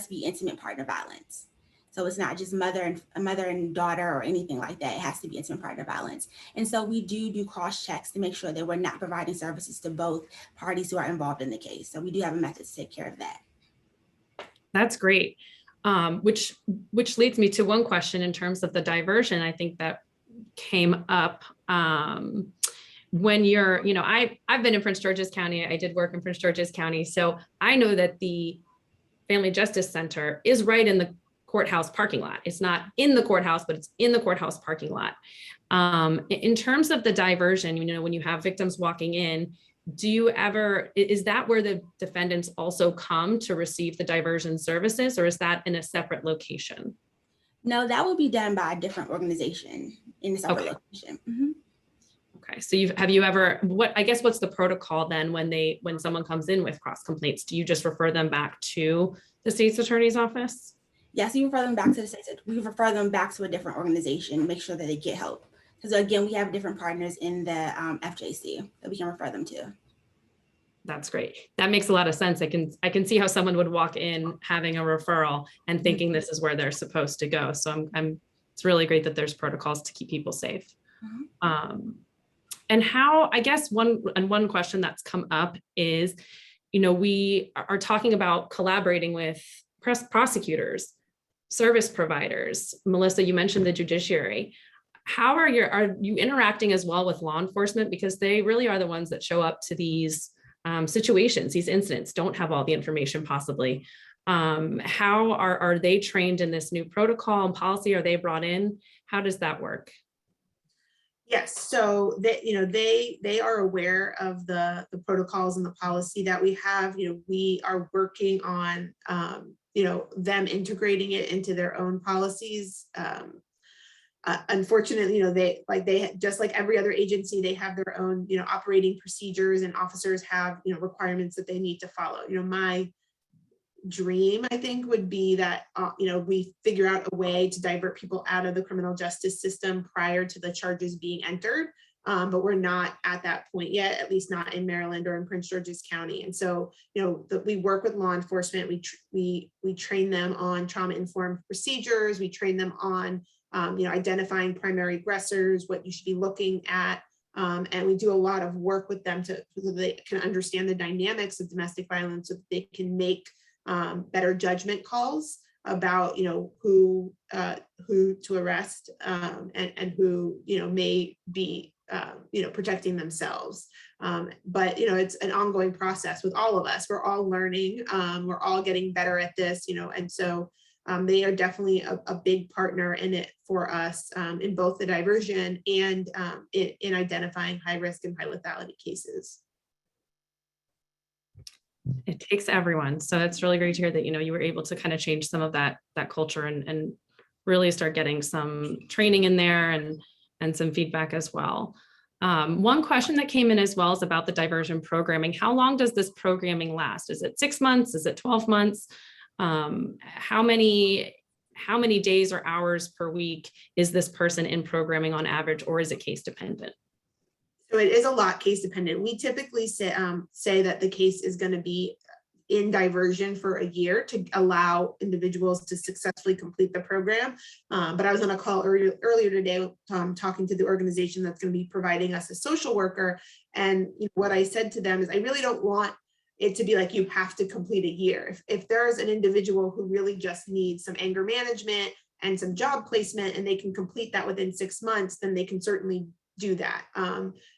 be intimate partner violence. So it's not just mother and daughter or anything like that. It has to be intimate partner violence. And so we do cross checks to make sure that we're not providing services to both parties who are involved in the case. So we do have a method to take care of that. That's great. Which leads me to one question in terms of the diversion. I think that came up when you're, I've been in Prince George's County. I did work in Prince George's County. So I know that the Family Justice Center is right in the courthouse parking lot. It's not in the courthouse, but it's in the courthouse parking lot. In terms of the diversion, when you have victims walking in, is that where the defendants also come to receive the diversion services, or is that in a separate location? No, that will be done by a different organization in a separate location. Mm-hmm. Okay, so what's the protocol then when someone comes in with cross complaints? Do you just refer them back to the state's attorney's office? Yes, we refer them back to we refer them back to a different organization, make sure that they get help. Because again, we have different partners in the FJC that we can refer them to. That's great. That makes a lot of sense. I can see how someone would walk in having a referral and thinking this is where they're supposed to go. So it's really great that there's protocols to keep people safe. Mm-hmm. And how, I guess one question that's come up is, we are talking about collaborating with prosecutors, service providers. Melissa, you mentioned the judiciary. How are you interacting as well with law enforcement? Because they really are the ones that show up to these situations, these incidents, don't have all the information possibly. How are they trained in this new protocol and policy? Are they brought in? How does that work? Yes, so they are aware of the protocols and the policy that we have. We are working on them integrating it into their own policies. Unfortunately, they just like every other agency, they have their own operating procedures, and officers have requirements that they need to follow. My dream, I think, would be that we figure out a way to divert people out of the criminal justice system prior to the charges being entered, but we're not at that point yet, at least not in Maryland or in Prince George's County. And so we work with law enforcement. We train them on trauma-informed procedures. We train them on identifying primary aggressors, what you should be looking at. And we do a lot of work with them so they can understand the dynamics of domestic violence, so that they can make better judgment calls about who to arrest, and who may be protecting themselves. But it's an ongoing process with all of us. We're all learning. We're all getting better at this. And so they are definitely a big partner in it for us, in both the diversion and in identifying high risk and high lethality cases. It takes everyone. So it's really great to hear that, you were able to kind of change some of that culture and really start getting some training in there and some feedback as well. One question that came in as well is about the diversion programming. How long does this programming last? Is it 6 months? Is it 12 months? How many days or hours per week is this person in programming on average, or is it case dependent? So it is a lot case dependent. We typically say that the case is going to be in diversion for a year to allow individuals to successfully complete the program. But I was on a call earlier today, talking to the organization that's going to be providing us a social worker. And what I said to them is, I really don't want it to be like you have to complete a year. If there's an individual who really just needs some anger management and some job placement, and they can complete that within 6 months, then they can certainly do that.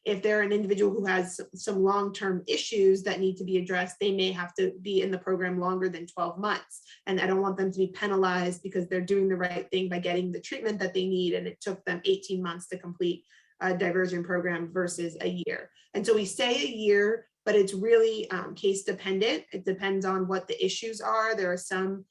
If they're an individual who has some long-term issues that need to be addressed, they may have to be in the program longer than 12 months. And I don't want them to be penalized because they're doing the right thing by getting the treatment that they need, and it took them 18 months to complete a diversion program versus a year. And so we say a year, but it's really case dependent. It depends on what the issues are. There are some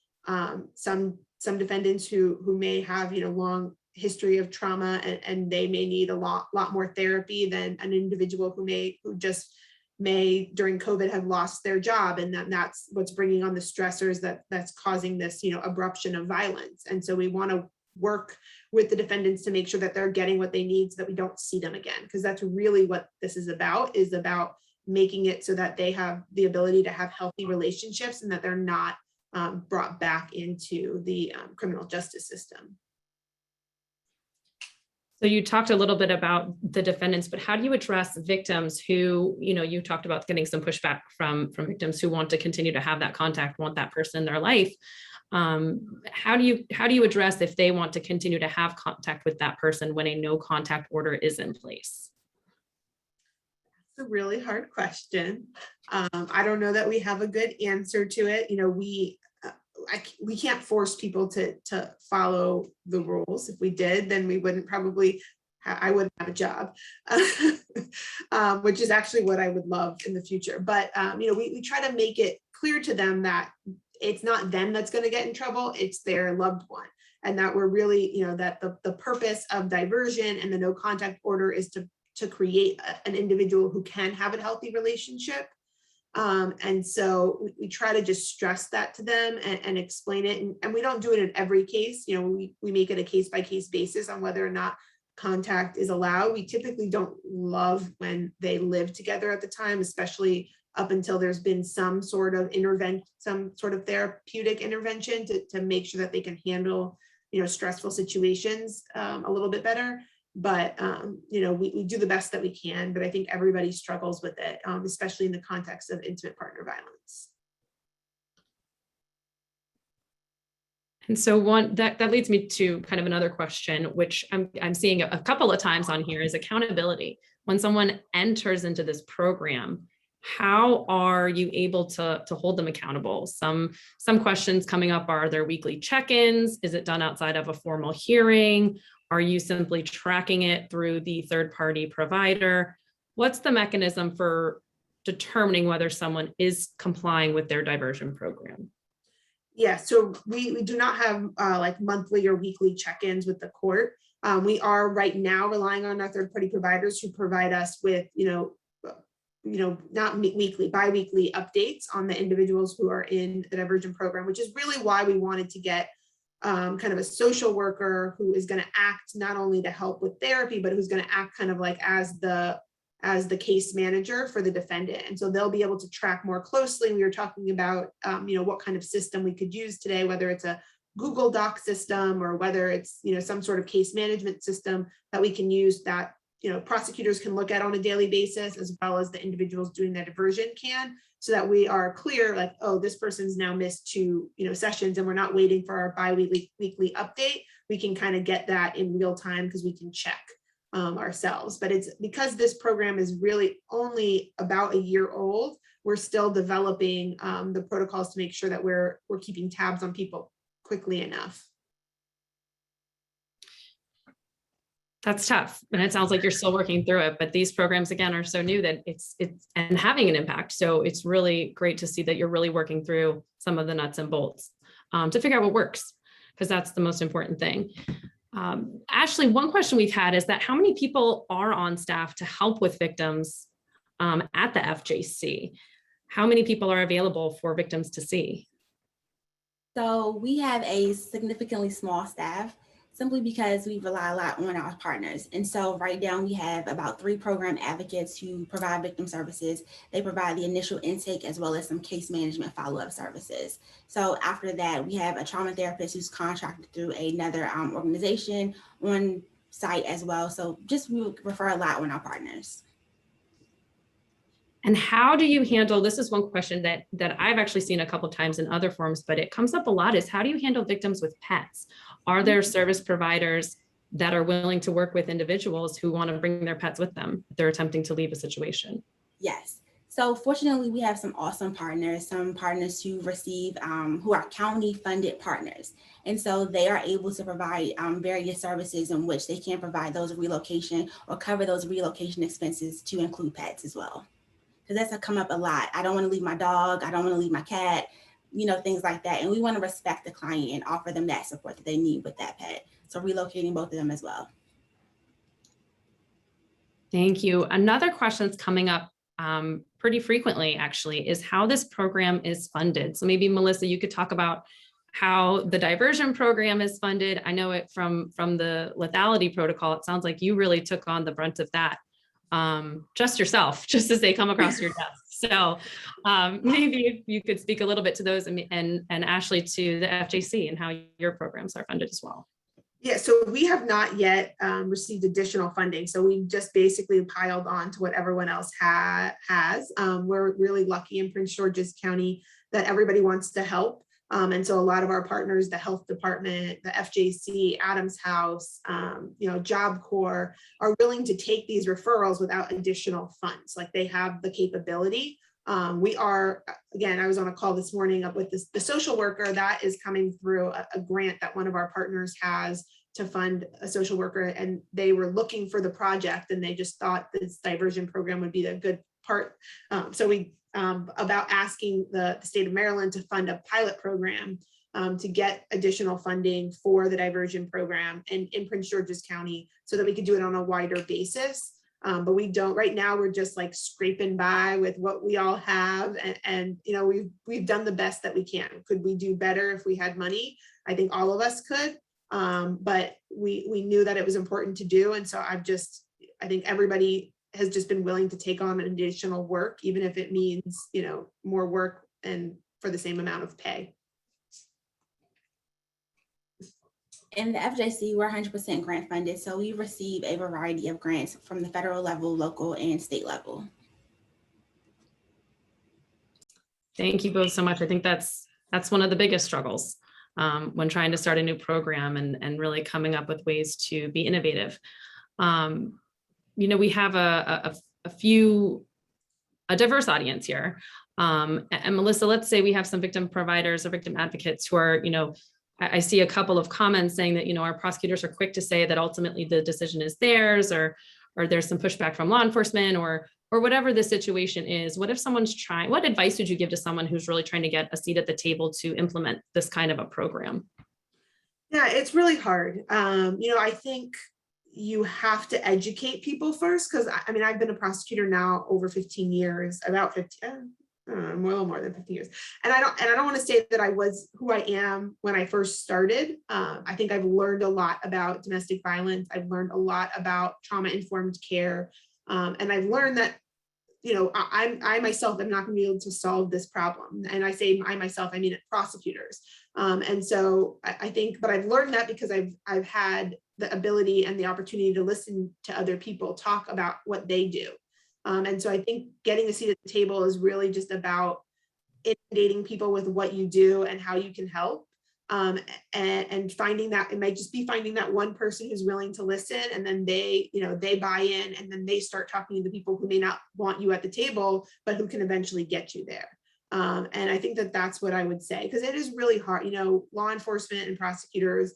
defendants who may have long history of trauma, and they may need a lot more therapy than an individual who just may during COVID have lost their job, and that's what's bringing on the stressors that's causing this abruption of violence. And so we want to work with the defendants to make sure that they're getting what they need so that we don't see them again, because that's really what this is about making it so that they have the ability to have healthy relationships and that they're not brought back into the criminal justice system. So you talked a little bit about the defendants, but how do you address victims who, you talked about getting some pushback from victims who want to continue to have that contact, want that person in their life. How do you address if they want to continue to have contact with that person when a no contact order is in place? That's a really hard question. I don't know that we have a good answer to it. We can't force people to follow the rules. If we did, then we wouldn't probably, I wouldn't have a job, which is actually what I would love in the future. But, we try to make it clear to them that it's not them that's going to get in trouble, it's their loved one. And that we're really, that the purpose of diversion and the no contact order is to create an individual who can have a healthy relationship. And so we try to just stress that to them and explain it. And we don't do it in every case. We make it a case-by-case basis on whether or not contact is allowed. We typically don't love when they live together at the time, especially up until there's been some sort of therapeutic intervention to make sure that they can handle, stressful situations a little bit better. but we do the best that we can, but I think everybody struggles with it, especially in the context of intimate partner violence. And so that leads me to kind of another question, which I'm seeing a couple of times on here, is accountability. When someone enters into this program, how are you able to hold them accountable? Some questions coming up are there weekly check-ins? Is it done outside of a formal hearing? Are you simply tracking it through the third-party provider? What's the mechanism for determining whether someone is complying with their diversion program? Yeah, so we do not have like monthly or weekly check-ins with the court. We are right now relying on our third-party providers who provide us with, not weekly, bi-weekly updates on the individuals who are in the diversion program, which is really why we wanted to get kind of a social worker who is going to act not only to help with therapy, but who's going to act kind of like as the case manager for the defendant. And so they'll be able to track more closely. We were talking about, what kind of system we could use today, whether it's a Google Doc system or whether it's, some sort of case management system that we can use that, prosecutors can look at on a daily basis, as well as the individuals doing the diversion can, so that we are clear, like, oh, this person's now missed 2, sessions, and we're not waiting for our bi-weekly update. We can kind of get that in real time because we can check ourselves. But it's because this program is really only about a year old, we're still developing the protocols to make sure that we're keeping tabs on people quickly enough. That's tough. And it sounds like you're still working through it, but these programs, again, are so new that it's and having an impact. So it's really great to see that you're really working through some of the nuts and bolts to figure out what works, because that's the most important thing. Ashley, one question we've had is that how many people are on staff to help with victims at the FJC? How many people are available for victims to see? So we have a significantly small staff, simply because we rely a lot on our partners. And so right now we have about 3 program advocates who provide victim services. They provide the initial intake as well as some case management follow-up services. So after that, we have a trauma therapist who's contracted through another organization on site as well. So just we refer a lot on our partners. And how do you handle, this is one question that I've actually seen a couple of times in other forums, but it comes up a lot, is how do you handle victims with pets? Are there service providers that are willing to work with individuals who want to bring their pets with them if they're attempting to leave a situation? Yes. So fortunately, we have some awesome partners, some partners who receive, who are county funded partners. And so they are able to provide various services in which they can provide those relocation or cover those relocation expenses to include pets as well. Because that's come up a lot. I don't want to leave my dog. I don't want to leave my cat, things like that. And we want to respect the client and offer them that support that they need with that pet. So relocating both of them as well. Thank you. Another question that's coming up pretty frequently, actually, is how this program is funded. So maybe Melissa, you could talk about how the diversion program is funded. I know it from the lethality protocol. It sounds like you really took on the brunt of that. Just yourself, just as they come across your desk. So maybe if you could speak a little bit to those and Ashley to the FJC and how your programs are funded as well. Yeah, so we have not yet received additional funding. So we just basically piled on to what everyone else has. We're really lucky in Prince George's County that everybody wants to help. And so a lot of our partners, the health department, the FJC, Adams House, Job Corps, are willing to take these referrals without additional funds. Like they have the capability. We are, again, I was on a call this morning up with the social worker that is coming through a grant that one of our partners has to fund a social worker, and they were looking for the project and they just thought this diversion program would be a good part. So we about asking the state of Maryland to fund a pilot program to get additional funding for the diversion program in Prince George's County so that we could do it on a wider basis. But we don't, right now we're just like scraping by with what we all have. And we've done the best that we can. Could we do better if we had money? I think all of us could, but we knew that it was important to do. And so I think everybody has just been willing to take on additional work, even if it means, more work and for the same amount of pay. In the FJC, we're 100% grant funded, so we receive a variety of grants from the federal level, local, and state level. Thank you both so much. I think that's one of the biggest struggles when trying to start a new program and really coming up with ways to be innovative. We have a diverse audience here. And Melissa, let's say we have some victim providers or victim advocates who are, I see a couple of comments saying that, our prosecutors are quick to say that ultimately the decision is theirs, or there's some pushback from law enforcement, or whatever the situation is. What if someone's trying, what advice would you give to someone who's really trying to get a seat at the table to implement this kind of a program? Yeah, it's really hard. I think you have to educate people first, because I've been a prosecutor now over 15 years, about 15, a little more than 15 years. And I don't want to say that I was who I am when I first started. I think I've learned a lot about domestic violence. I've learned a lot about trauma-informed care. And I've learned that, I myself am not going to be able to solve this problem. And I say I myself, I mean prosecutors. And so I think, but I've learned that because I've had the ability and the opportunity to listen to other people talk about what they do. And so I think getting a seat at the table is really just about inundating people with what you do and how you can help. And finding that, it might just be finding that one person who's willing to listen, and then they buy in, and then they start talking to the people who may not want you at the table, but who can eventually get you there. And I think that that's what I would say, because it is really hard, law enforcement and prosecutors.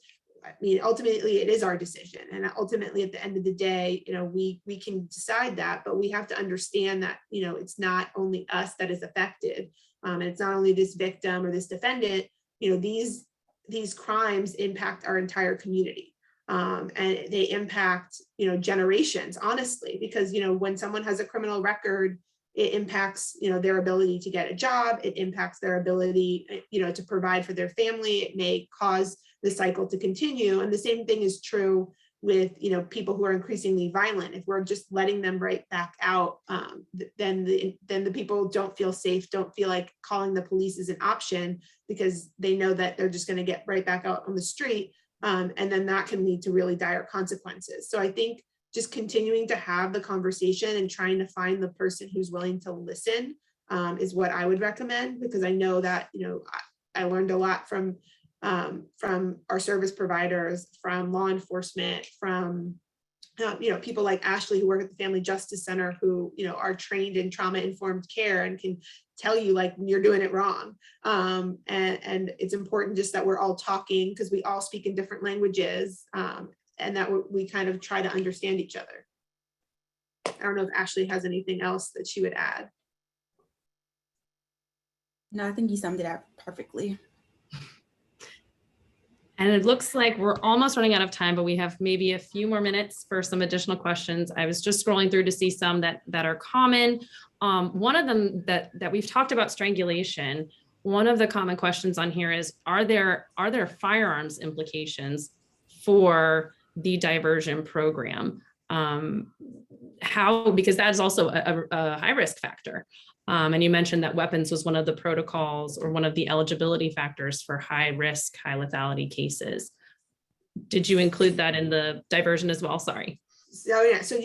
Ultimately it is our decision. And ultimately at the end of the day, we can decide that, but we have to understand that, it's not only us that is affected. And it's not only this victim or this defendant, these crimes impact our entire community. And they impact, generations, honestly, because, when someone has a criminal record, it impacts, their ability to get a job. It impacts their ability, to provide for their family. It may cause the cycle to continue. And the same thing is true with, people who are increasingly violent. If we're just letting them right back out, then the people don't feel safe, don't feel like calling the police is an option, because they know that they're just going to get right back out on the street. And then that can lead to really dire consequences. So I think just continuing to have the conversation and trying to find the person who's willing to listen is what I would recommend, because I know that, I learned a lot from our service providers, from law enforcement, from people like Ashley who work at the Family Justice Center, who are trained in trauma-informed care and can tell you like you're doing it wrong. And it's important just that we're all talking, because we all speak in different languages, and that we kind of try to understand each other. I don't know if Ashley has anything else that she would add. No, I think you summed it up perfectly. And it looks like we're almost running out of time, but we have maybe a few more minutes for some additional questions. I was just scrolling through to see some that are common. One of them that we've talked about, strangulation. One of the common questions on here is, are there firearms implications for the diversion program? Because that is also a high risk factor. And you mentioned that weapons was one of the protocols or one of the eligibility factors for high risk, high lethality cases. Did you include that in the diversion as well? Sorry. So yeah, so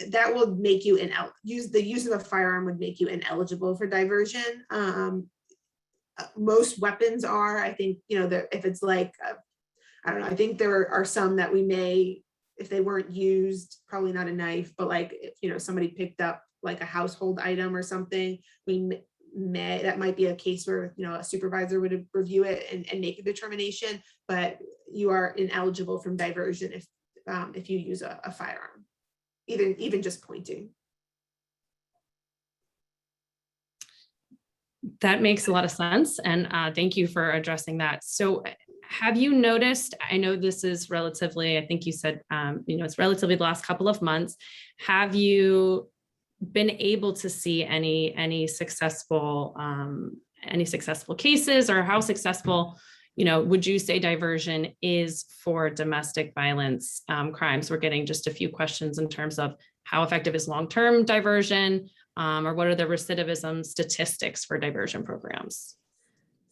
that will make you the use of a firearm would make you ineligible for diversion. Most weapons are, I think, if it's like, I don't know, I think there are some that we may, if they weren't used, probably not a knife, but like, if, somebody picked up like a household item or something, that might be a case where, a supervisor would review it and make a determination, but you are ineligible from diversion if you use a firearm, even just pointing. That makes a lot of sense. And thank you for addressing that. So have you noticed, I know this is relatively, I think you said, it's relatively the last couple of months. Have you been able to see any successful cases, or how successful, would you say diversion is for domestic violence crimes? We're getting just a few questions in terms of how effective is long-term diversion, or what are the recidivism statistics for diversion programs?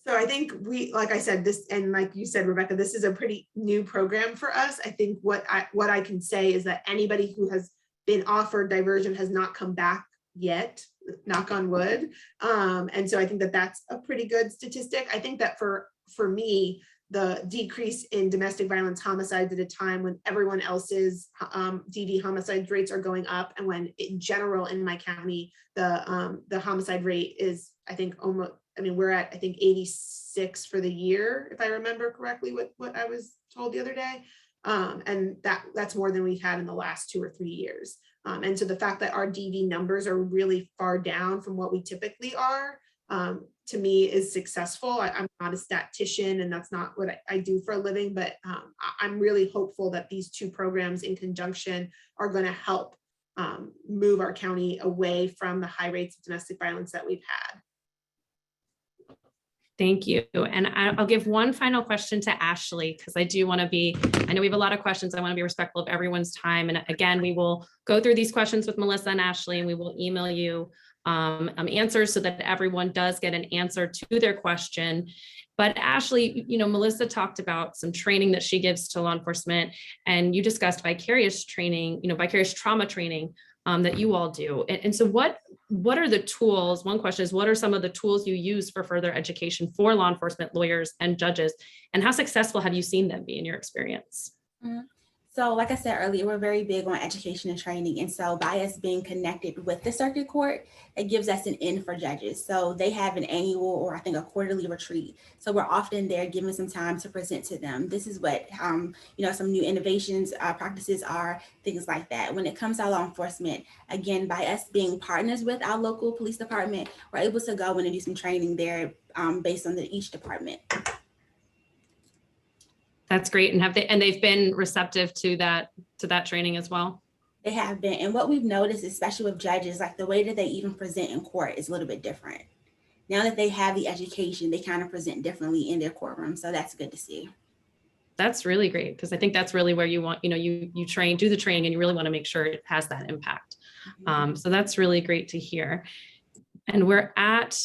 So I think like I said, this, and like you said, Rebecca, this is a pretty new program for us. I think what I can say is that anybody who has been offered diversion has not come back yet, knock on wood. And so I think that that's a pretty good statistic. I think that for me, the decrease in domestic violence homicides at a time when everyone else's DV homicide rates are going up, and when in general in my county, the homicide rate is, I think, almost, I mean, we're at, I think, 86 for the year, if I remember correctly, what I was told the other day. And that's more than we've had in the last 2 or 3 years. And so the fact that our DV numbers are really far down from what we typically are, to me, is successful. I'm not a statistician, and that's not what I do for a living, but I'm really hopeful that these two programs in conjunction are going to help move our county away from the high rates of domestic violence that we've had. Thank you. And I'll give one final question to Ashley, because I do want to be, I know we have a lot of questions. I want to be respectful of everyone's time. And again, we will go through these questions with Melissa and Ashley, and we will email you answers so that everyone does get an answer to their question. But Ashley, Melissa talked about some training that she gives to law enforcement, and you discussed vicarious training, vicarious trauma training that you all do. And so what are the tools? One question is, what are some of the tools you use for further education for law enforcement, lawyers, and judges? And how successful have you seen them be in your experience? Mm-hmm. So like I said earlier, we're very big on education and training. And so by us being connected with the circuit court, it gives us an in for judges. So they have an annual, or I think a quarterly retreat. So we're often there giving some time to present to them. This is what, some new innovations, practices are, things like that. When it comes to law enforcement, again, by us being partners with our local police department, we're able to go in and do some training there based on each department. That's great. And they've been receptive to that training as well? They have been. And what we've noticed, especially with judges, like the way that they even present in court is a little bit different. Now that they have the education, they kind of present differently in their courtroom. So that's good to see. That's really great, because I think that's really where you want, you do the training, and you really want to make sure it has that impact. Mm-hmm. So that's really great to hear. And we're at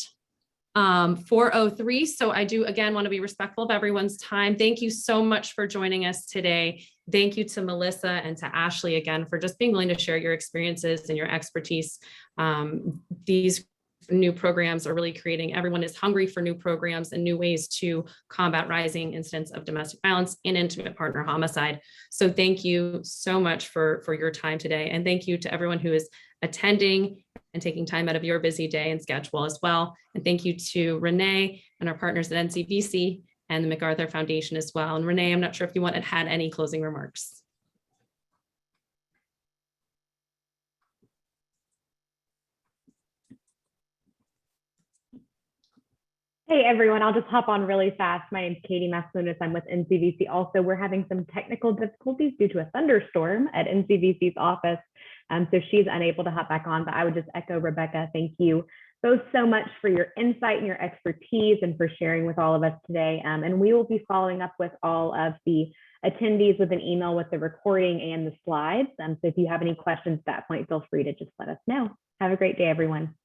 4:03. So I do, again, want to be respectful of everyone's time. Thank you so much for joining us today. Thank you to Melissa and to Ashley again for just being willing to share your experiences and your expertise. These new programs are really creating, everyone is hungry for new programs and new ways to combat rising incidents of domestic violence and intimate partner homicide. So thank you so much for your time today. And thank you to everyone who is attending and taking time out of your busy day and schedule as well. And thank you to Renee and our partners at NCVC and the MacArthur Foundation as well. And Renee, I'm not sure if you had any closing remarks. Hey everyone, I'll just hop on really fast. My name is Katie Maslunas. I'm with NCVC. Also, we're having some technical difficulties due to a thunderstorm at NCVC's office. So she's unable to hop back on, but I would just echo Rebecca. Thank you both so much for your insight and your expertise and for sharing with all of us today. And we will be following up with all of the attendees with an email with the recording and the slides. So if you have any questions at that point, feel free to just let us know. Have a great day, everyone.